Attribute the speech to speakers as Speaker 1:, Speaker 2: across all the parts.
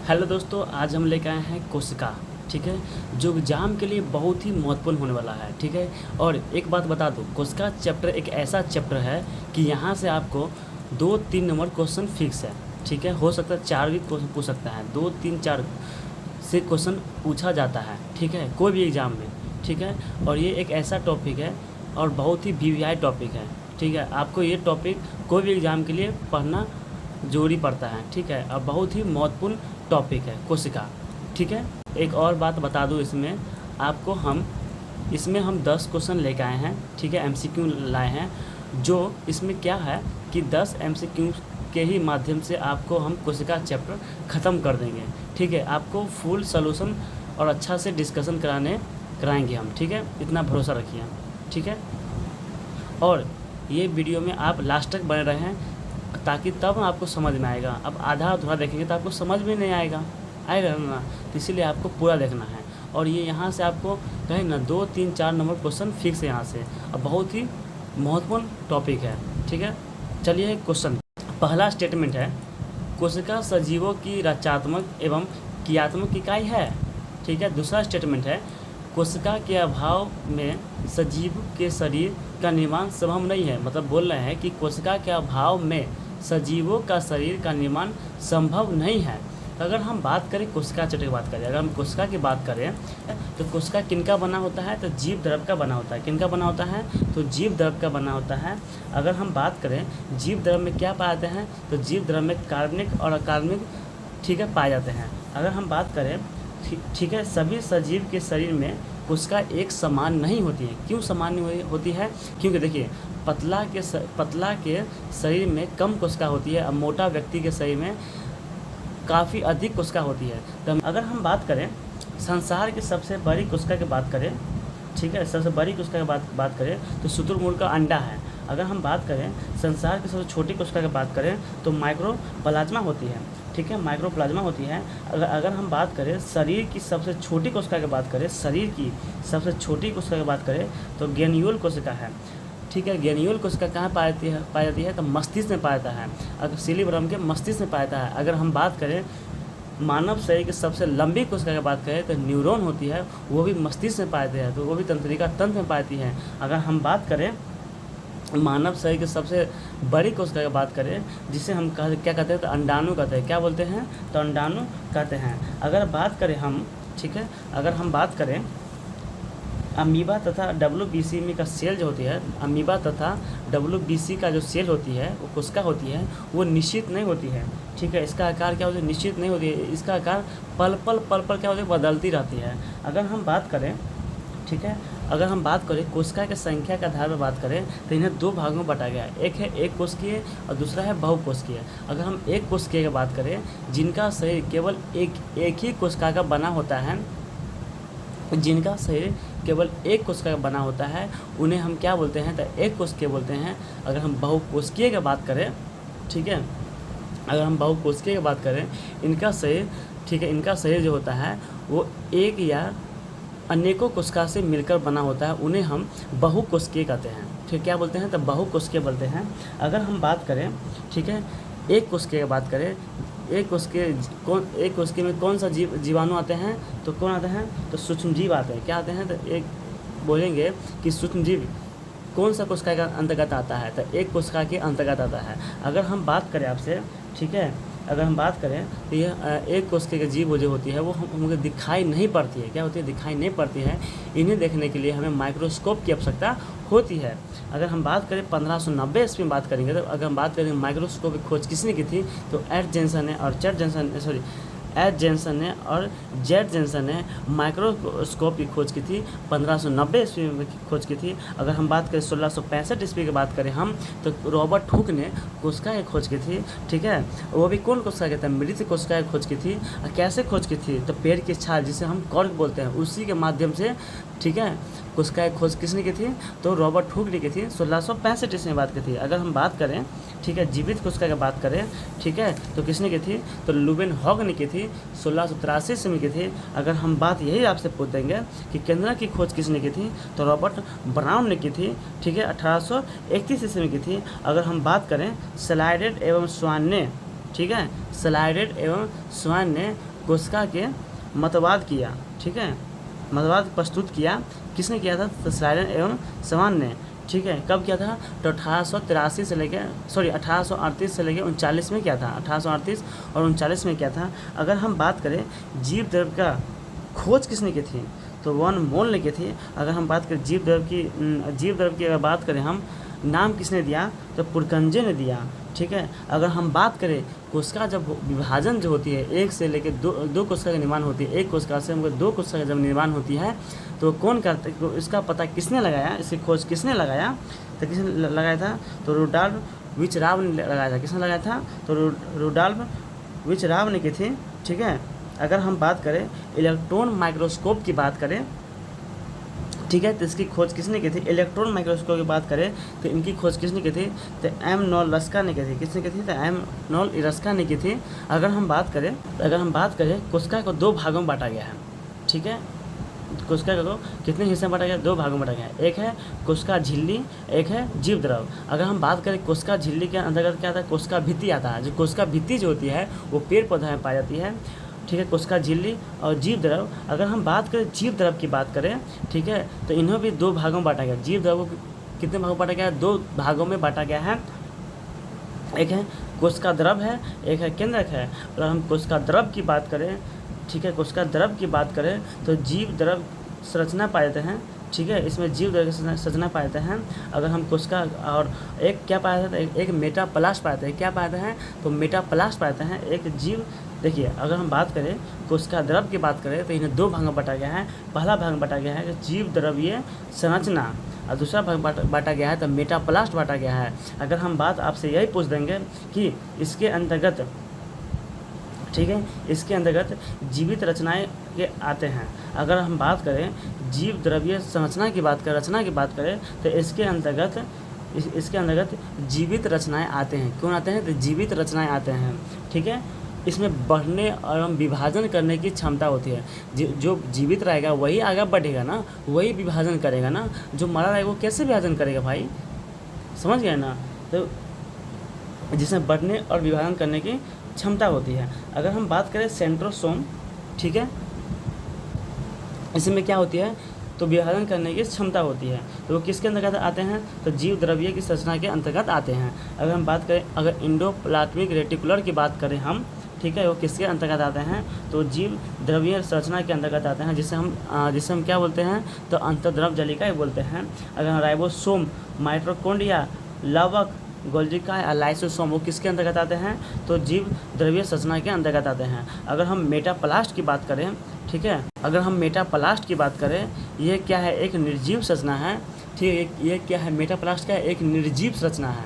Speaker 1: Hello दोस्तों, आज हम लेकर आए हैं कोशिका। ठीक है, जो एग्जाम के लिए बहुत ही महत्वपूर्ण होने वाला है। ठीक है, और एक बात बता दूं, कोशिका चैप्टर एक ऐसा चैप्टर है कि यहाँ से आपको 2-3 नंबर क्वेश्चन फिक्स है। ठीक है, हो सकता है 4 भी क्वेश्चन पूछ सकता है, 2-3-4 से क्वेश्चन पूछा जाता है। ठीक है, कोई भी एग्ज़ाम में। ठीक है, और ये एक ऐसा टॉपिक है और बहुत ही वीवीआई टॉपिक है। ठीक है, आपको ये टॉपिक कोई भी एग्ज़ाम के लिए पढ़ना ज़रूरी पड़ता है। ठीक है, और बहुत ही महत्वपूर्ण टॉपिक है कोशिका। ठीक है, एक और बात बता दूं, इसमें आपको हम 10 क्वेश्चन लेकर आए हैं। ठीक है, एमसीक्यू लाए हैं, जो इसमें क्या है कि 10 एमसीक्यू के ही माध्यम से आपको हम कोशिका चैप्टर ख़त्म कर देंगे। ठीक है, आपको फुल सॉल्यूशन और अच्छा से डिस्कशन कराएंगे हम। ठीक है, इतना भरोसा रखिए। ठीक है, और ये वीडियो में आप लास्ट तक बने रहें, ताकि तब आपको समझ में आएगा। अब आधा अधूरा देखेंगे तो आपको समझ में नहीं आएगा ना, तो इसीलिए आपको पूरा देखना है। और ये यहाँ से आपको कहें ना 2-3-4 नंबर क्वेश्चन फिक्स है यहाँ से, और बहुत ही महत्वपूर्ण टॉपिक है। ठीक है, चलिए क्वेश्चन। पहला स्टेटमेंट है, कोशिका सजीवों की रचनात्मक एवं क्रियात्मक इकाई है। ठीक है, दूसरा स्टेटमेंट है, कोशिका के अभाव में सजीव के शरीर का निर्माण संभव नहीं है। मतलब बोल रहे हैं कि कोशिका के अभाव में सजीवों का शरीर का निर्माण संभव नहीं है। तो अगर हम बात करें कोशिका चक्र की बात करें, अगर हम कोशिका की बात करें तो कोशिका किनका बना होता है, तो जीव द्रव का बना होता है। किनका बना होता है, तो जीव द्रव का बना होता है। अगर हम बात करें जीव द्रव में क्या पाए जाते हैं, तो जीव द्रव में कार्बनिक और अकार्बनिक ठीक है पाए जाते हैं। अगर हम बात करें ठीक है, सभी सजीव के शरीर में कोशिका एक समान नहीं होती है। क्यों समान नहीं होती है, क्योंकि देखिए पतला के शरीर में कम कोशिका होती है और मोटा व्यक्ति के शरीर में काफ़ी अधिक कोशिका होती है। तो अगर हम बात करें संसार की सबसे बड़ी कोशिका की बात करें, ठीक है, सबसे बड़ी कोशिका की बात करें तो शुतुरमुर्ग का अंडा है। अगर हम बात करें संसार की सबसे छोटी कोशिका की बात करें तो माइक्रोप्लाज्मा होती है। ठीक है, माइक्रोप्लाज्मा होती है। अगर हम बात करें शरीर की सबसे छोटी कोशिका की बात करें, शरीर की सबसे छोटी कोशिका की बात करें तो ग्रेन्यूल कोशिका है। ठीक है, ग्रेन्यूल कोशिका कहाँ पाई जाती है, तो मस्तिष्क में पाया जाता है। अगर सिलिब्रम के मस्तिष्क में पाया जाता है। अगर हम बात करें मानव शरीर की सबसे लंबी कोशिका की बात करें तो न्यूरॉन होती है, वो भी मस्तिष्क में पाई जाती है, तो वो भी तंत्रिका तंत्र में पाई जाती है। अगर हम बात करें मानव शरीर की सबसे बड़ी कोशिका की बात करें, जिसे हम क्या कहते हैं, तो अंडाणु कहते हैं। क्या बोलते हैं, तो अंडाणु कहते हैं। अगर बात करें हम, ठीक है, अगर हम बात करें अमीबा तथा WBC में का सेल जो होती है, अमीबा तथा WBC का जो सेल होती है, वो कोशिका होती है, वो निश्चित नहीं होती है। ठीक है, इसका आकार क्या होता है, निश्चित नहीं होती है। इसका आकार पल पल क्या होती है, बदलती रहती है। अगर हम बात करें, ठीक है, अगर हम बात करें कोशिका की संख्या के आधार पर बात करें तो इन्हें 2 भागों में बांटा गया है। एक है एक कोशिकीय और दूसरा है बहुकोशिकीय। अगर हम एक कोशिकीय की बात करें, जिनका शरीर केवल एक ही कोशिका का बना होता है, जिनका शरीर केवल एक कोशिका का बना होता है, उन्हें हम क्या बोलते हैं, तो एक कोशिकीय बोलते हैं। अगर हम बहुकोशिकीय की बात करें, ठीक है, अगर हम बहुकोशिकीय की बात करें, इनका शरीर, ठीक है, इनका शरीर जो होता है वो एक या अनेकों कोशिका से मिलकर बना होता है, उन्हें हम बहुकोशिकीय कहते हैं। ठीक, क्या बोलते हैं, तो बहुकोशिकीय बोलते हैं। अगर हम बात करें, ठीक है, एक कोशिकीय की बात करें, एक कोशिकीय में कौन सा जीवाणु आते हैं, तो कौन आते हैं, तो सूक्ष्म जीव आते हैं। क्या आते हैं, तो एक बोलेंगे कि सूक्ष्म जीव कौन सा कोशिका के अंतर्गत आता है, तो एक कोशिका के अंतर्गत आता है। अगर हम बात करें आपसे, ठीक है, अगर हम बात करें तो यह एक कोशिका की जीव जो होती है वो हमको दिखाई नहीं पड़ती है। क्या होती है, दिखाई नहीं पड़ती है। इन्हें देखने के लिए हमें माइक्रोस्कोप की आवश्यकता होती है। अगर हम बात करें 1590 ईस्वी में बात करेंगे, तो अगर हम बात करें माइक्रोस्कोप की खोज किसने की थी, तो एच जेनसन ने और जेड जेनसन ने माइक्रोस्कोप की खोज की थी, 1590 ईस्वी में खोज की थी। अगर हम बात करें 1665 ईस्वी की बात करें हम, तो रॉबर्ट हुक ने कोशिका की खोज की थी। ठीक है, वो भी कौन कोशिका की थी, मृत कोशिका की खोज की थी। कैसे खोज की थी, तो पेड़ की छाल, जिसे हम कॉर्क बोलते हैं, उसी के माध्यम से, ठीक है, कोशिका की खोज किसने की थी, तो रॉबर्ट हुक ने की थी। 1665 ईस्वी में बात की थी। अगर हम बात करें, ठीक है, जीवित कोशिका की बात करें, ठीक है, तो किसने की थी, तो लुवेनहॉग ने की थी, 1683 ईस्वी में की थी। अगर हम बात यही आपसे पूछ देंगे कि केंद्र की खोज किसने की थी, तो रॉबर्ट ब्राउन ने की थी। ठीक है, 1831 ईस्वी में की थी। अगर हम बात करें स्लाइडेड एवं स्वान ने, ठीक है, स्लाइडेड एवं स्वान ने कोशिका के मतवाद किया, ठीक है, मतवाद प्रस्तुत किया। किसने किया था? तो स्लाइडर एवं समान ने, ठीक है। कब किया था? तो 1838 से लेकर 1838 से लेकर 39 में किया था। 1838 और 39 में किया था। अगर हम बात करें जीव द्रव्य का खोज किसने की थी? तो वन मोल ने की थी। अगर हम बात करें जीव द्रव्य की अगर बात करें हम, नाम किसने दिया? तो पुरकंजे ने दिया, ठीक है। अगर हम बात करें कोशिका जब विभाजन जो होती है, एक से लेकर दो कोशिका का निर्माण होती है, एक कोशिका से हमको दो कोशिका का जब निर्माण होती है तो कौन करते, इसका पता किसने लगाया, इसकी खोज किसने लगाया? तो किसने लगाया था? तो रुडॉल्फ विचराव ने लगाया था। किसने लगाया था? तो रुडॉल्फ विचराव ने की थी, ठीक है। अगर हम बात करें इलेक्ट्रॉन माइक्रोस्कोप की बात करें, ठीक है, तो इसकी खोज किसने की थी? इलेक्ट्रॉन माइक्रोस्कोप की बात करें तो इनकी खोज किसने की थी? तो एम नॉल रस्का ने की थी। किसने की थी? तो एम नॉल रस्का ने की थी। अगर हम बात करें कोशिका को दो भागों में बांटा गया है, ठीक है। कोशिका को कितने हिस्से में बांटा गया? दो भागों में बांटा गया है। एक है कोशिका झिल्ली, एक है जीव द्रव। अगर हम बात करें कोशिका झिल्ली के अंतर्गत क्या आता है? कोशिका भित्ति आता है। जो कोशिका भित्ति जो होती है वो पेड़ पौधा में पाई जाती है, ठीक है। कोशिका झिल्ली और जीव द्रव। अगर हम बात करें जीव द्रव की बात करें, ठीक है, तो इन्हें भी दो भागों में बांटा गया। जीव द्रव को कितने भागों में बांटा गया है? दो भागों में बांटा गया है। एक है कोशिका द्रव है, एक है केंद्रक है। अगर हम कोशिका द्रव की बात करें, ठीक है, कोशिका द्रव की बात करें तो जीव द्रव संरचना पाए जाते हैं, ठीक है। इसमें जीव द्रव संरचना पाए जाते हैं। अगर हम कोशिका और एक क्या पाए जाते हैं? एक मेटाप्लास्ट पाए जाते हैं। क्या पाए जाते हैं? तो मेटाप्लास्ट पाए जाते हैं। एक जीव, देखिए अगर हम बात करें कोशिका द्रव की बात करें तो इन्हें दो भाग में बांटा गया है। पहला भाग बांटा गया है जीव द्रव्य संरचना और दूसरा भाग बांटा गया है तो मेटाप्लास्ट बांटा गया है। अगर हम बात आपसे यही पूछ देंगे कि इसके अंतर्गत, ठीक है, इसके अंतर्गत जीवित रचनाएं के आते हैं। अगर हम बात करें जीव द्रव्य संरचना की बात करें, रचना की बात करें तो इसके अंतर्गत जीवित रचनाएं आते हैं। कौन आते हैं? तो जीवित रचनाएं आते हैं, ठीक है। इसमें बढ़ने एवं विभाजन करने की क्षमता होती है। जो जीवित रहेगा वही आगे बढ़ेगा ना, वही विभाजन करेगा ना। जो मरा रहेगा वो कैसे विभाजन करेगा भाई? समझ गए ना? तो जिसमें बढ़ने और विभाजन करने की क्षमता होती है। अगर हम बात करें सेंट्रोसोम, ठीक है, इसमें क्या होती है? तो विभाजन करने की क्षमता होती है। तो वो किसके अंतर्गत आते हैं? तो जीव द्रव्य की संरचना के अंतर्गत आते हैं। अगर हम बात करें, अगर इंडोप्लाज्मिक रेटिकुलर की बात करें हम, ठीक है, वो किसके अंतर्गत आते हैं? तो जीव द्रव्य संरचना के अंतर्गत आते हैं, जिसे हम क्या बोलते हैं? तो अंतर्द्रव जलिका ही बोलते हैं। अगर हम राइबोसोम, माइटोकॉन्ड्रिया, लवक, गोल्जिका या लाइसोसोम, वो किसके अंतर्गत आते हैं? तो जीव द्रव्य संरचना के अंतर्गत आते हैं। अगर हम मेटाप्लास्ट की बात करें, ठीक है, अगर हम मेटाप्लास्ट की बात करें, ये क्या है? एक निर्जीव संरचना है, ठीक है। ये क्या है? मेटाप्लास्ट का एक निर्जीव संरचना है,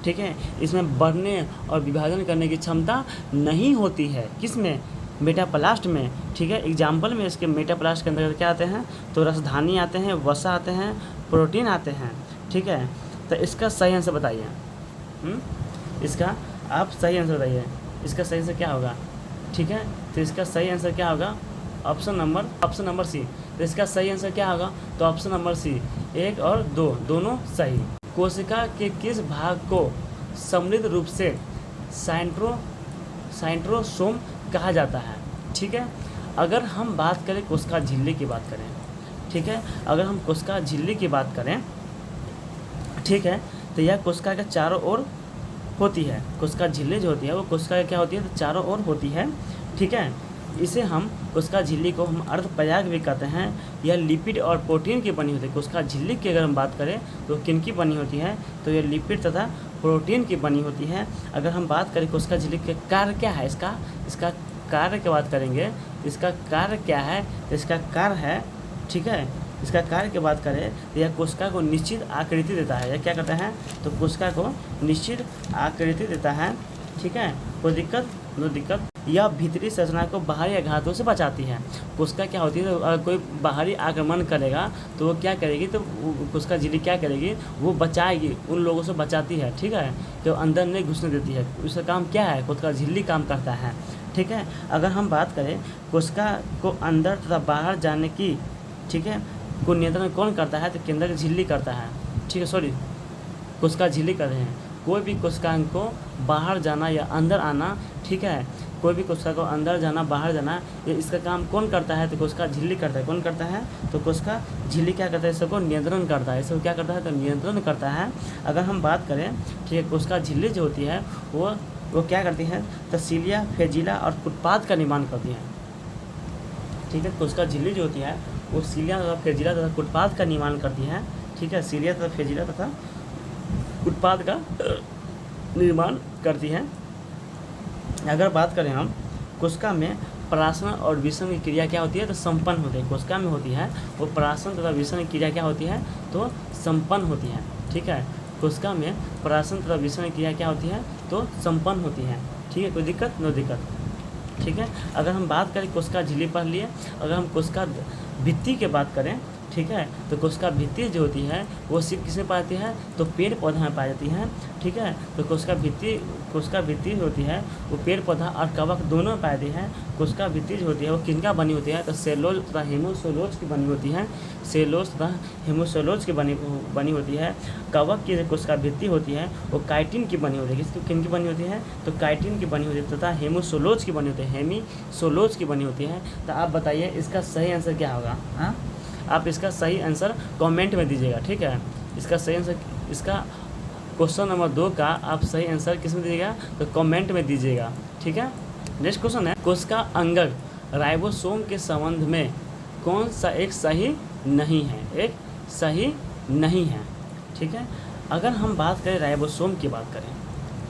Speaker 1: ठीक है। इसमें बढ़ने और विभाजन करने की क्षमता नहीं होती है। किसमें? मेटाप्लास्ट में, ठीक है। एग्जाम्पल में इसके मेटाप्लास्ट के अंतर्गत क्या आते हैं? तो रसधानी आते हैं, वसा आते हैं, प्रोटीन आते हैं, ठीक है। तो इसका सही आंसर बताइए। इसका आप सही आंसर बताइए। इसका सही आंसर क्या होगा? ठीक है, तो इसका सही आंसर क्या होगा? Option number C. तो इसका सही आंसर क्या होगा? तो ऑप्शन नंबर सी, 1 और 2 दोनों सही। कोशिका के किस भाग को समृद्ध रूप से साइंट्रोसोम कहा जाता है? ठीक है। अगर हम बात करें कोशिका झिल्ली की बात करें, ठीक है, अगर हम कोशिका झिल्ली की बात करें, ठीक है, तो यह कोशिका के चारों ओर होती है। कोशिका झिल्ली जो होती है वो कोशिका क्या होती है? तो चारों ओर होती है, ठीक है। इसे हम कोशिका झिल्ली को हम अर्धपर्याग भी कहते हैं। यह लिपिड और प्रोटीन की बनी होती है। कोशिका झिल्ली की अगर हम बात करें तो किन की बनी होती है? तो यह लिपिड तथा प्रोटीन की बनी होती है। अगर हम बात करें कोशिका झिल्ली के कार्य क्या है, इसका कार्य की बात करेंगे, इसका कार्य क्या है? तो इसका कार्य है, ठीक है, इसका कार्य की बात करें तो यह कोशिका को निश्चित आकृति देता है। यह क्या करता है? तो कोशिका को निश्चित आकृति देता है, ठीक है। कोई दिक्कत? नो दिक्कत। यह भीतरी संरचना को बाहरी आघातों से बचाती है। कोशिका क्या होती है? तो अगर कोई बाहरी आक्रमण करेगा तो वो क्या करेगी? तो कोशिका झिल्ली क्या करेगी? वो बचाएगी, उन लोगों से बचाती है, ठीक है, कि वो अंदर नहीं घुसने देती है। उसका काम क्या है? कोशिका झिल्ली काम करता है, ठीक है। अगर हम बात करें कोशिका को अंदर तथा बाहर जाने की, ठीक है, को नियंत्रण कौन करता है? तो केंद्रक झिल्ली करता है, ठीक है, सॉरी, कोशिका झिल्ली कर रहे हैं। कोई भी कोशिकांग को बाहर जाना या अंदर आना, ठीक है, कोई भी कोशिका को अंदर जाना बाहर जाना, ये इसका काम कौन करता है? तो कोशिका झिल्ली करता है। कौन करता है? तो कोशिका झिल्ली क्या करता है? इसको नियंत्रण करता है। इसको क्या करता है? तो नियंत्रण करता है। अगर हम बात करें, ठीक है, कोशिका झिल्ली जो होती है वो क्या करती है? तो सीलिया, फेजिला और उत्पाद का निर्माण करती है। ठीक है, कोशिका झिल्ली जो होती है वो सीलिया तथा फेजिला तथा उत्पाद का निर्माण करती है। ठीक है, सीलिया तथा फेजिला तथा उत्पाद का निर्माण करती है। अगर बात करें हम, कोशिका में परासरण और विषम की क्रिया क्या होती है? तो संपन्न होती है। कोशिका में होती है वो परासरण तथा विषम की क्रिया क्या होती है? तो संपन्न होती है। ठीक है, कोशिका में परासरण तथा विषम की क्रिया क्या होती है? तो संपन्न होती है। ठीक है, कोई दिक्कत? नो दिक्कत। ठीक है, अगर हम बात करें कोशिका झिल्ली पढ़ लिए। अगर हम कोशिका भित्ति की बात करें, ठीक है, तो कोशिका भित्ति जो होती है वो सिर्फ किसमें पाई जाती है? तो पेड़ पौधा में पाई जाती है। ठीक है, तो कोशिका भित्ति जो होती है वो पेड़ पौधा और कवक दोनों में पाई जाती है। कोशिका भित्ति जो होती है वो किनका बनी होती है? तो सेलोज तथा हेमोसेलोज की बनी होती है। सेलोज तथा हेमोसेलोज की बनी होती है। कवक की जो कोशिका भित्ति होती है वो काइटिन की बनी होती है। किसकी किन की बनी होती है? तो काइटिन की बनी होती है तथा हेमोसेलोज की बनी होती है। हेमीसोलोज की बनी होती है। तो आप बताइए इसका सही आंसर क्या होगा? हाँ, आप इसका सही आंसर कमेंट में दीजिएगा। ठीक है, इसका सही आंसर, इसका क्वेश्चन नंबर 2 का आप सही आंसर किस में दीजिएगा? तो कमेंट में दीजिएगा। ठीक है, नेक्स्ट क्वेश्चन है, कोशिका अंगक राइबोसोम के संबंध में कौन सा एक सही नहीं है? एक सही नहीं है। ठीक है, अगर हम बात करें राइबोसोम की बात करें,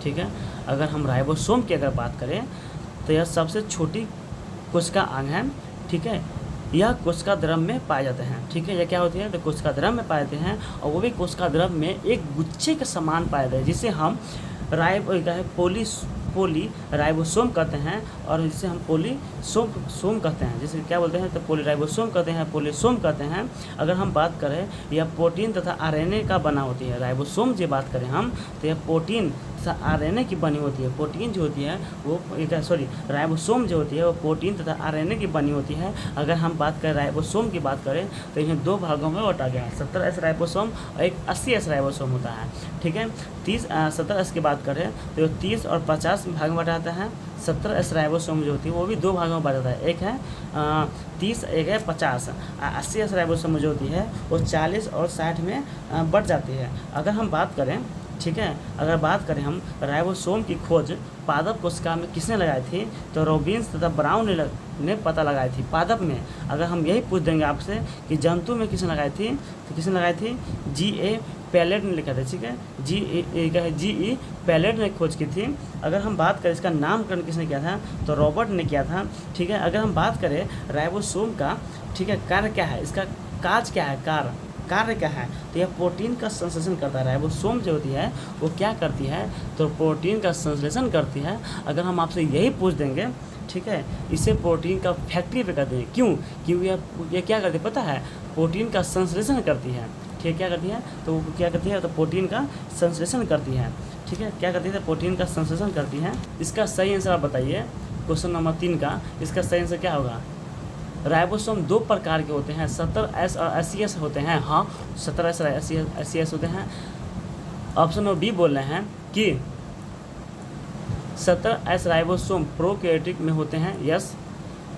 Speaker 1: ठीक है, अगर हम राइबोसोम की अगर बात करें तो यह सबसे छोटी कोशिका अंग है। ठीक है, यह कोशिका द्रव में पाए जाते हैं। ठीक है, यह क्या होती है? तो कोशिका द्रव में पाए जाते हैं और वो भी कोशिका द्रव में एक गुच्छे के समान पाए जाते हैं, जिसे हम पोली राइबोसोम कहते हैं और जिसे हम पोलीसोम कहते हैं। जैसे क्या बोलते हैं? तो पोली राइबोसोम कहते हैं, पोलीसोम कहते हैं। अगर हम बात करें, यह प्रोटीन तथा आरएनए का बना होती है। राइबोसोम जो बात करें हम, तो यह प्रोटीन तथा आरएनए की बनी होती है। प्रोटीन जो होती है वो राइबोसोम जो होती है वो प्रोटीन तथा आरएनए की बनी होती है। अगर हम बात करें राइबोसोम की बात करें तो इन्हें 2 भागों में बांटा गया है। 70S राइबोसोम और एक 80S राइबोसोम होता है। ठीक है, 70S की बात करें तो 30 और 50 भाग में बांटा जाता है। 70S राइबोसोम जो होती है वो भी 2 भागों में बांटा जाता है। एक है 30, एक है 50। 80S राइबोसोम जो होती है वो 40 और 60 में बढ़ जाती है। अगर हम बात करें, ठीक है, अगर बात करें हम राइबोसोम की खोज पादप कोशिका में किसने लगाई थी? तो रॉबिन्स तथा ब्राउन ने पता लगाई थी पादप में। अगर हम यही पूछ देंगे आपसे कि जंतु में किसने लगाई थी, तो किसने लगाई थी? G.A. पैलेट ने लिखा था। ठीक है, G.E. पैलेट ने खोज की थी। अगर हम बात करें इसका नामकरण किसने किया था? तो रॉबर्ट ने किया था। ठीक है, अगर हम बात करें राइबोसोम का, ठीक है, कार्य क्या है? इसका काज क्या है? कार्य क्या है? तो यह प्रोटीन का संश्लेषण करता है। राइबोसोम जो होती है वो क्या करती है? तो प्रोटीन का संश्लेषण करती है। अगर हम आपसे यही पूछ देंगे, ठीक है, इसे प्रोटीन का फैक्ट्री पे कहते हैं। क्यों? क्योंकि ये क्या करती है पता है? प्रोटीन का संश्लेषण करती है। ठीक है, क्या करती है? तो वो क्या करती है? तो प्रोटीन का संश्लेषण करती है। ठीक है, क्या करती है? तो प्रोटीन का संश्लेषण करती है। इसका सही आंसर आप बताइए। क्वेश्चन नंबर 3 का इसका सही आंसर क्या होगा? राइबोसोम 2 प्रकार के होते हैं, 70S और 80S होते हैं। हाँ, 70S और 80S होते हैं। ऑप्शन नंबर बी बोल रहे हैं कि 70S राइबोसोम प्रोकैरियोटिक में होते हैं। यस,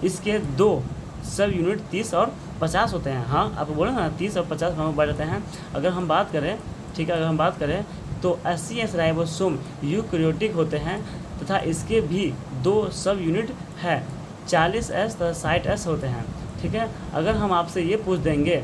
Speaker 1: इसके 2 सब यूनिट 30 और 50 होते हैं। हाँ, आप बोले ना 30 और 50 में बढ़ जाते हैं। अगर हम बात करें, ठीक है, अगर हम बात करें तो 80S राइबोसोम यूकैरियोटिक होते हैं तथा इसके भी 2 सब यूनिट है, 40S तथा 60S होते हैं। ठीक है, अगर हम आपसे ये पूछ देंगे,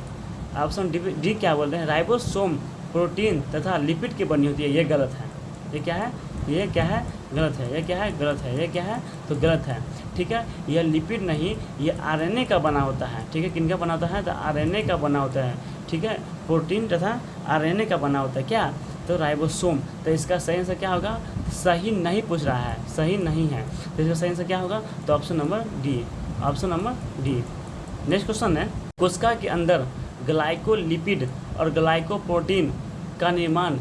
Speaker 1: ऑप्शन डी क्या बोलते हैं? राइबोसोम प्रोटीन तथा लिपिड की बनी होती है। ये गलत है। ये क्या है? ये क्या है? गलत है। ये क्या है? गलत है। ये क्या है? तो गलत है। ठीक है, यह लिपिड नहीं, ये आरएनए का बना होता है। ठीक है, किनका बना होता है? तो आरएनए का बना होता है। ठीक है, प्रोटीन तथा आरएनए का बना होता है। क्या? तो राइबोसोम। तो इसका सही आंसर क्या होगा? सही नहीं पूछ रहा है, सही नहीं है। तो इसका सही आंसर क्या होगा? तो option number D. Option number D. Next question है, कोशिका के अंदर ग्लाइकोलिपिड और ग्लाइकोप्रोटीन का निर्माण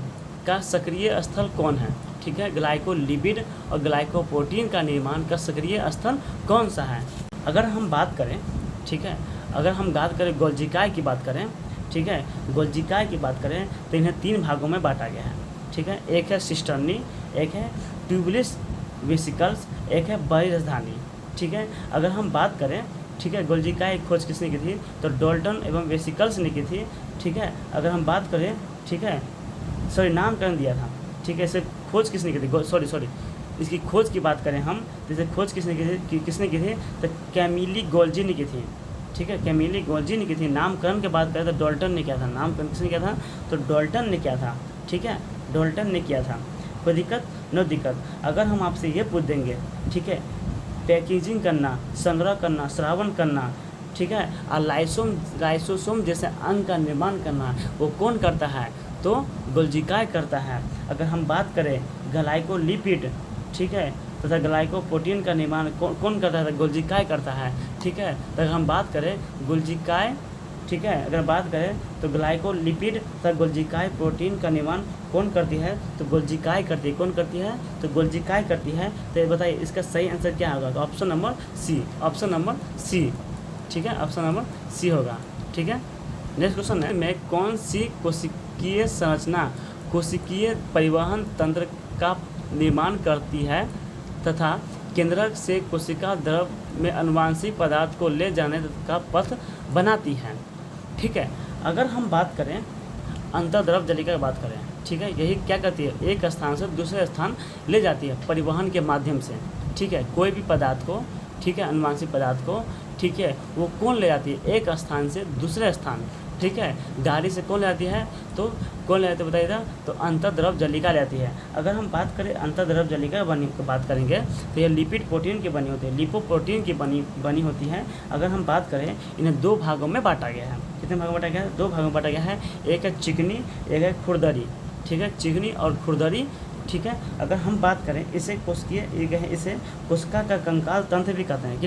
Speaker 1: का सक्रिय स्थल कौन है? ठीक है, ग्लाइकोलिपिड और ग्लाइकोप्रोटीन का निर्माण का सक्रिय स्थल कौन सा है? अगर हम बात करें, ठीक है, अगर हम बात करें गोल्जिकाय की बात करें, ठीक है, गोल्जिकाय की बात करें तो इन्हें 3 भागों में बांटा गया है। ठीक है, एक है सिस्टर्नी, एक है ट्यूबुलस वेसिकल्स, एक है बड़ी राजधानी, ठीक है। अगर हम बात करें, ठीक है, गोल्जिकाय की खोज किसने की थी, तो डाल्टन एवं वेसिकल्स ने की थी, ठीक है। अगर हम बात करें, ठीक है, सॉरी नामकरण दिया था, ठीक है, इसे खोज किसने की थी, सॉरी इसकी खोज की बात करें हम, जैसे खोज किसने की थी तो कैमिली गोल्जी ने की थी, ठीक है, कैमिली गोल्जी ने की थी। नामकरण की बात करें तो डाल्टन ने किया था, नामकरण किसने किया था, तो डाल्टन ने किया था, ठीक है, डाल्टन ने किया था। कोई दिक्कत, नो दिक्कत। अगर हम आपसे ये पूछ देंगे, ठीक है, पैकेजिंग करना, संग्रह करना, श्रावण करना, ठीक है, और लाइसोसोम जैसे अंग का निर्माण करना, वो कौन करता है, तो गोल्जिकाय करता है। अगर हम बात करें ग्लाइकोलिपिड, ठीक है, तथा ग्लाइकोप्रोटीन का निर्माण कौन करता है, तो गोल्जिकाय करता है, ठीक है। तो अगर हम बात करें गोल्जिकाय, ठीक है, अगर बात करें तो ग्लाइकोलिपिड तथा गोल्जिकाय प्रोटीन का निर्माण कौन करती है, तो गोल्जिकाय करती है। कौन करती है, तो गोल्जिकाय करती है। तो ये बताइए इसका सही आंसर क्या होगा, तो option number C, option number C, ठीक है, ऑप्शन नंबर सी होगा, ठीक है। नेक्स्ट क्वेश्चन है, मैं कौन सी कोशिकीय संरचना कोशिकीय परिवहन तंत्र का निर्माण करती है तथा केंद्रक से कोशिका द्रव में अनुवांशिक पदार्थ को ले जाने का पथ बनाती है, ठीक है। अगर हम बात करें अंतर्द्रव जलिका की बात करें, ठीक है, यही क्या करती है, एक स्थान से दूसरे स्थान ले जाती है परिवहन के माध्यम से, ठीक है। कोई भी पदार्थ को, ठीक है, अनुवांशिक पदार्थ को, ठीक है, वो कौन ले जाती है, एक स्थान से दूसरे स्थान, ठीक है। गाड़ी से कौन ले जाती है, तो कौन ले जाती है बताइएगा, तो अंतर्द्रव जलिका ले जाती है। अगर हम बात करें अंतर्द्रव जलिका की बात करेंगे तो यह लिपिड प्रोटीन की बनी होती है, लिपोप्रोटीन की बनी होती है। अगर हम बात करें, इन्हें दो भागों में बांटा गया है। कितने भागों में बांटा गया है, दो भागों में बांटा गया है। एक है चिकनी, एक है खुरदरी, ठीक है, चिकनी और खुरदरी, ठीक है। अगर हम बात करें इसे इसे कोशिका का कंकाल तंत्र भी कहते हैं।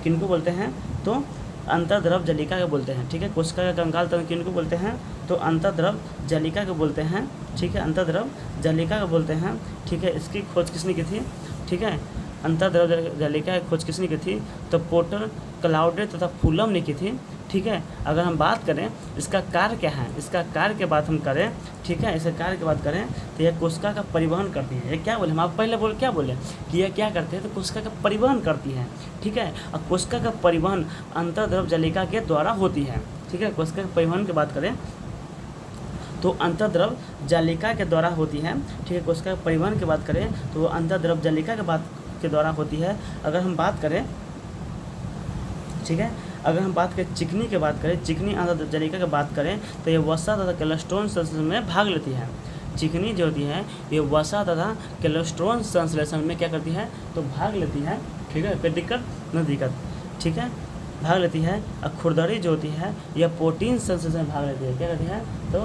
Speaker 1: किनको बोलते हैं, तो अंतर्द्रव जलिका के बोलते हैं, ठीक है। कोशिका का कंकाल तंत्र किनको बोलते हैं, तो अंतर्द्रव जलिका के बोलते हैं, ठीक है, अंतर्द्रव जलिका के बोलते हैं, ठीक है। इसकी खोज किसने की थी, ठीक है, अंतर्द्रव जलिका की खोज किसने की थी, तो पोर्टर, क्लाउडे तथा फुलम ने की थी, ठीक है। अगर हम बात करें इसका कार्य क्या है, इसका कार्य की बात हम करें, ठीक है, इसका कार्य की बात करें तो यह कोशिका का परिवहन करती है। ये क्या बोले, हम आप पहले क्या बोले कि यह क्या करते हैं, तो कोशिका का परिवहन करती है, ठीक है। और कोशिका का परिवहन अंतर्द्रव जलिका के द्वारा होती है, ठीक है। कोशिका के परिवहन की बात करें तो अंतर्द्रव जलिका के द्वारा होती है, ठीक है। कोशिका के परिवहन की बात करें तो वो अंतर्द्रव जलिका के द्वारा होती है। अगर हम बात करें, ठीक है, अगर हम बात करें चिकनी की बात करें, चिकनी अंतर्द्रव जलिका की बात करें तो ये वसा तथा कोलेस्ट्रॉल संश्लेषण में भाग लेती है। चिकनी जो होती है ये वसा तथा कोलेस्ट्रॉल संश्लेषण में क्या करती है, तो भाग लेती है, ठीक है। कोई दिक्कत न दिक्कत, ठीक है, भाग लेती है। और खुरदरी जो होती है यह प्रोटीन संश्लेषण में भाग लेती है। क्या करती है, तो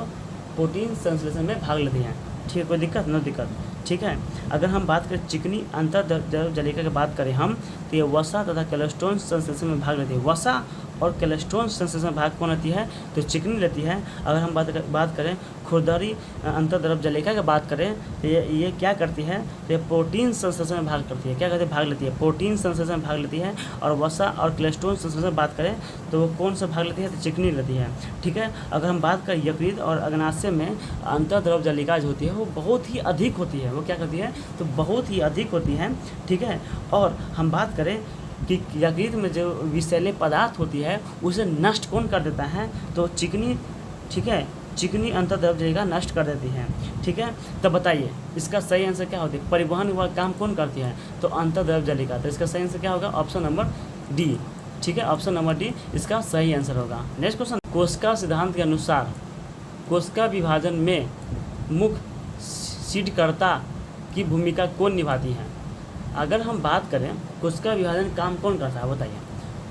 Speaker 1: प्रोटीन संश्लेषण में भाग लेती हैं, ठीक है। कोई दिक्कत न दिक्कत, ठीक है। अगर हम बात करें चिकनी अंतर्द्रव जलिका की बात करें हम, तो ये वसा तथा कोलेस्ट्रॉल संश्लेषण में भाग लेती है। वसा और कोलेस्ट्रॉल संश्लेषण भाग कौन लेती है, तो चिकनी लेती है। अगर हम बात करें खुरदरी अंतर्द्रव जलिका की बात करें तो ये क्या करती है, तो ये प्रोटीन संश्लेषण में भाग करती है। क्या करती है, भाग लेती है, प्रोटीन संश्लेषण में भाग लेती है। और वसा और कोलेस्ट्रॉल संश्लेषण में बात करें तो वो कौन सा भाग लेती है, तो चिकनी लेती है, ठीक है। अगर हम बात करें यकृत और अग्नाशय में अंतर्द्रव जलिका जो होती है वो बहुत ही अधिक होती है। वो क्या करती है, तो बहुत ही अधिक होती है, ठीक है। और हम बात करें कि यकृत में जो विषैले पदार्थ होती है उसे नष्ट कौन कर देता है, तो चिकनी, ठीक है, चिकनी अंतर्द्रव जलिका नष्ट कर देती है, ठीक है। तो बताइए इसका सही आंसर क्या होती है, परिवहन वाला काम कौन करती है, तो अंतर्द्रव जलिका। तो इसका सही आंसर क्या होगा, ऑप्शन नंबर डी, ठीक है, ऑप्शन नंबर डी इसका सही आंसर होगा। नेक्स्ट क्वेश्चन, कोशिका सिद्धांत के अनुसार कोशिका विभाजन में मुख्य सीडकर्ता की भूमिका कौन निभाती है। अगर हम बात करें कोशिका विभाजन काम कौन करता है, बताइए।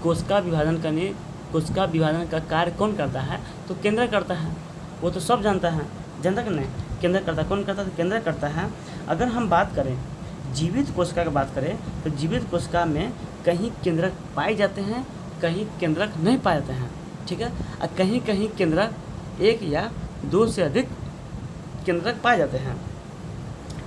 Speaker 1: कोशिका विभाजन का कार्य कौन करता है, तो केंद्र करता है। वो तो सब जानता है, जानता कि नहीं, केंद्र करता है। कौन करता है, तो केंद्र करता है। अगर हम बात करें जीवित कोशिका की बात करें तो जीवित कोशिका में कहीं केंद्रक पाए जाते हैं, कहीं केंद्रक नहीं पाए जाते हैं, ठीक है। और कहीं कहीं केंद्रक एक या दो से अधिक केंद्रक पाए जाते हैं,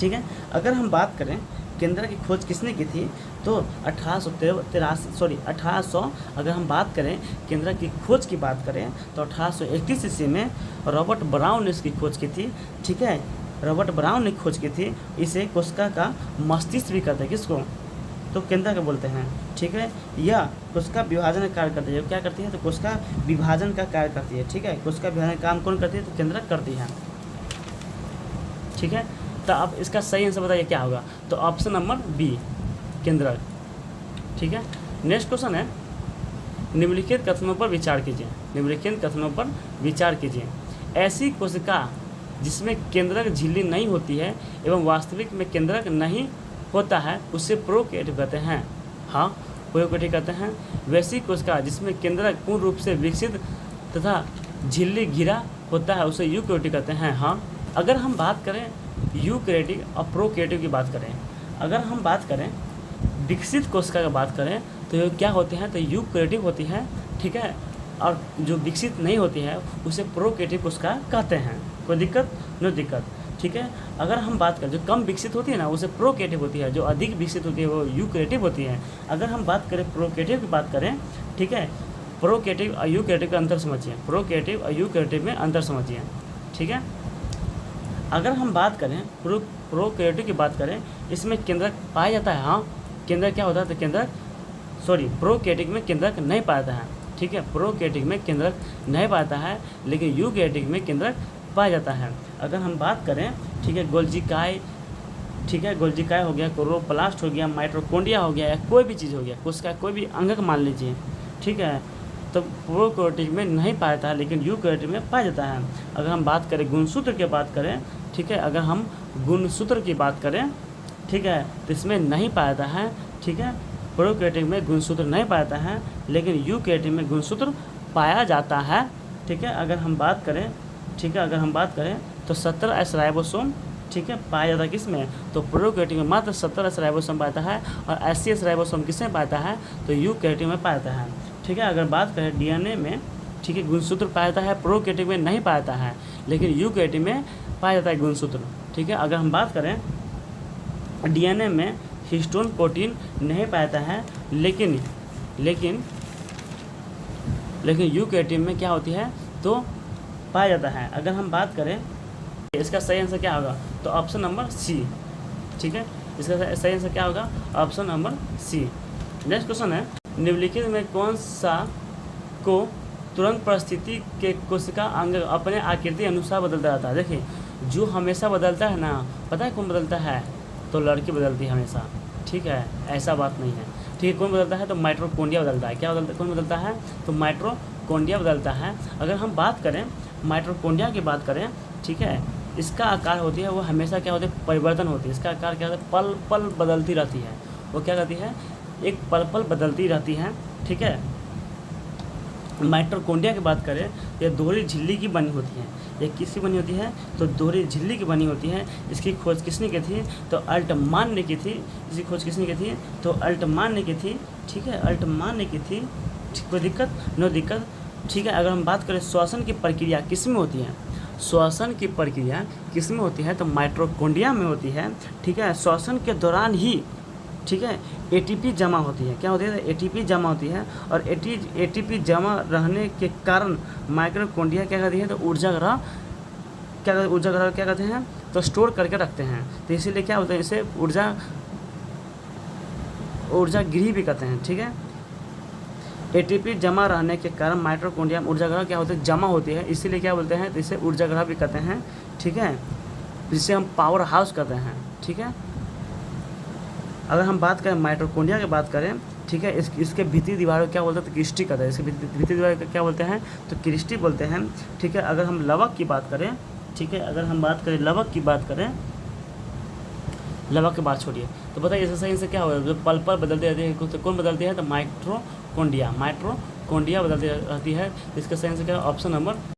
Speaker 1: ठीक है। अगर हम बात करें केंद्र की खोज किसने की थी, तो 1800 अगर हम बात करें केंद्र की खोज की बात करें तो 1831 ईस्वी में रॉबर्ट ब्राउन ने इसकी खोज की थी, ठीक है। रॉबर्ट ब्राउन ने खोज की थी। इसे कोशिका का मस्तिष्क भी कहते हैं। किसको, तो केंद्रक बोलते हैं, ठीक है। यह कोशिका विभाजन का कार्य करती है, क्या करती है, तो कोशिका विभाजन का कार्य करती है, ठीक है। कोशिका विभाजन का काम कौन करती है, तो केंद्रक करती है, ठीक है। तो अब इसका सही आंसर बताइए क्या होगा, तो ऑप्शन नंबर बी केंद्रक, ठीक है। नेक्स्ट क्वेश्चन है, निम्नलिखित कथनों पर विचार कीजिए, निम्नलिखित कथनों पर विचार कीजिए। ऐसी कोशिका जिसमें केंद्रक झिल्ली नहीं होती है एवं वास्तविक में केंद्रक नहीं होता है उसे प्रोकैरियोट कहते हैं। हाँ, प्रोकैरियोट कहते हैं। वैसी कोशिका जिसमें केंद्रक पूर्ण रूप से विकसित तथा झिल्ली घिरा होता है उसे यूकैरियोट कहते हैं। हाँ, अगर हम बात करें यूकैरियोटिक और प्रोकैरियोटिक की बात करें, अगर हम बात करें विकसित कोशिका की बात करें तो ये क्या होते हैं, तो यूकैरियोटिक होती है, ठीक है। और जो विकसित नहीं होती है उसे प्रोकैरियोटिक कोशिका कहते हैं। कोई दिक्कत, नो दिक्कत, ठीक है। अगर हम बात करें जो कम विकसित होती है ना उसे प्रोकैरियोटिक होती है, जो अधिक विकसित होती है वो यूकैरियोटिक होती है। अगर हम बात करें प्रोकैरियोटिक की बात करें, ठीक है, प्रोकैरियोटिक और यूकैरियोटिक का अंतर समझिए, प्रोकैरियोटिक और यूकैरियोटिक में अंतर समझिए, ठीक है। अगर हम बात करें प्रोकैरियोटिक की बात करें, इसमें केंद्रक पाया जाता है। हाँ, केंद्रक क्या होता है, तो केंद्रक प्रोकैरियोटिक में केंद्रक नहीं पाता है, ठीक है। प्रोकैरियोटिक में केंद्रक नहीं पाता है लेकिन यूकैरियोटिक में केंद्रक पाया जाता है। अगर हम बात करें, ठीक है, गोल्जिकाई, ठीक है, गोल्जिकाई हो गया, क्लोरोप्लास्ट हो गया, माइटोकॉन्ड्रिया हो गया या कोई भी चीज़ हो गया, उसका कोई भी अंगक मान लीजिए, ठीक है, तो प्रोकैरियोटिक में नहीं पाया जाता है लेकिन यूकैरियोटिक में पाया जाता है। अगर हम बात करें गुणसूत्र की बात करें, ठीक है, अगर हम गुणसूत्र की बात करें, ठीक है, तो इसमें नहीं पाया जाता है, ठीक है। प्रोकैरियोटिक में गुणसूत्र नहीं पाया जाता है लेकिन यूकैरियोटिक में गुणसूत्र पाया जाता है, ठीक है। अगर हम बात करें, ठीक है, अगर हम बात करें तो 17 एस राइबोसोम, ठीक है, पाया जाता है किस में, तो प्रोकैरियोटिक में मात्र 17 एस राइबोसोम पाता है और 80 एस राइबोसोम किसमें पाता है, तो यूकैरियोटिक में पाया जाता है, ठीक है। अगर बात करें डीएनए में, ठीक है, गुणसूत्र पाया जाता है, प्रोकैरियोटिक में नहीं पाया जाता है लेकिन यूकैरियोटिक में पाया जाता है गुणसूत्र, ठीक है। अगर हम बात करें डीएनए में हिस्टोन प्रोटीन नहीं पाया जाता है लेकिन यूकैरियोटिक में क्या होती है, तो पाया जाता है। अगर हम बात करें इसका सही आंसर क्या होगा, तो ऑप्शन नंबर सी, ठीक है, इसका सही आंसर क्या होगा, option number C. Next question है, निम्नलिखित में कौन सा को तुरंत परिस्थिति के कोशिका अंग अपने आकृति अनुसार बदलता रहता है। देखिए, जो हमेशा बदलता है ना, पता है कौन बदलता है, तो लड़की बदलती है हमेशा, ठीक है, ऐसा बात नहीं है, ठीक है। कौन बदलता है, तो माइटोकॉन्ड्रिया बदलता है। क्या बदलता है, कौन बदलता है, तो माइटोकॉन्ड्रिया बदलता है। अगर हम बात करें माइटोकॉन्ड्रिया की बात करें, ठीक है, इसका आकार होती है वो हमेशा क्या होती है, परिवर्तन होती है। इसका आकार क्या होता है, पल पल बदलती रहती है, वो क्या करती है, एक पल पल बदलती रहती है, ठीक है। माइटोकॉन्ड्रिया की बात करें, ये दोहरी झिल्ली की बनी होती है। ये किसकी बनी होती है, तो दोहरी झिल्ली की बनी होती है। इसकी खोज किसने की थी, तो अल्टमान ने की थी। इसकी खोज किसने की थी, तो अल्टमान ने की थी, ठीक है, अल्टमान ने की थी। कोई दिक्कत, नो दिक्कत, ठीक है। अगर हम बात करें श्वसन की प्रक्रिया किस में होती है, श्वसन की प्रक्रिया किस में होती है, तो माइटोकॉन्ड्रिया में होती है, ठीक है। श्वसन के दौरान ही, ठीक है, एटीपी जमा होती है। क्या होती है, एटीपी जमा होती है और एटीपी जमा रहने के कारण माइटोकॉन्ड्रिया क्या करती है, तो ऊर्जा ग्रह क्या करते हैं, तो स्टोर करके रखते हैं। तो इसीलिए क्या होता है, इसे ऊर्जा गृह भी कहते हैं, ठीक है। एटीपी जमा रहने के कारण माइटोकॉन्ड्रिया में ऊर्जा ग्रह क्या होते हैं, जमा होती है, इसीलिए क्या बोलते हैं, तो इसे ऊर्जा ग्रह भी कहते हैं, ठीक है, जिसे हम पावर हाउस कहते हैं, ठीक है। अगर हम बात करें माइटोकॉन्ड्रिया की बात करें, ठीक है, इसके भीतरी दीवार को क्या बोलते हैं, तो क्रिस्टी कहते हैं। इसके भीतरी दीवार को क्या बोलते हैं, तो क्रिस्टी बोलते हैं, ठीक है। अगर हम लवक की बात करें, ठीक है, अगर हम बात करें लवक की बात करें, लवक की बात छोड़िए, तो बताइए इससे सही से क्या होगा, जो पल पल बदलती रहती है, तो कौन बदलती है, तो माइटोकॉन्ड्रिया बदलती रहती है। इसका सही से क्या, ऑप्शन नंबर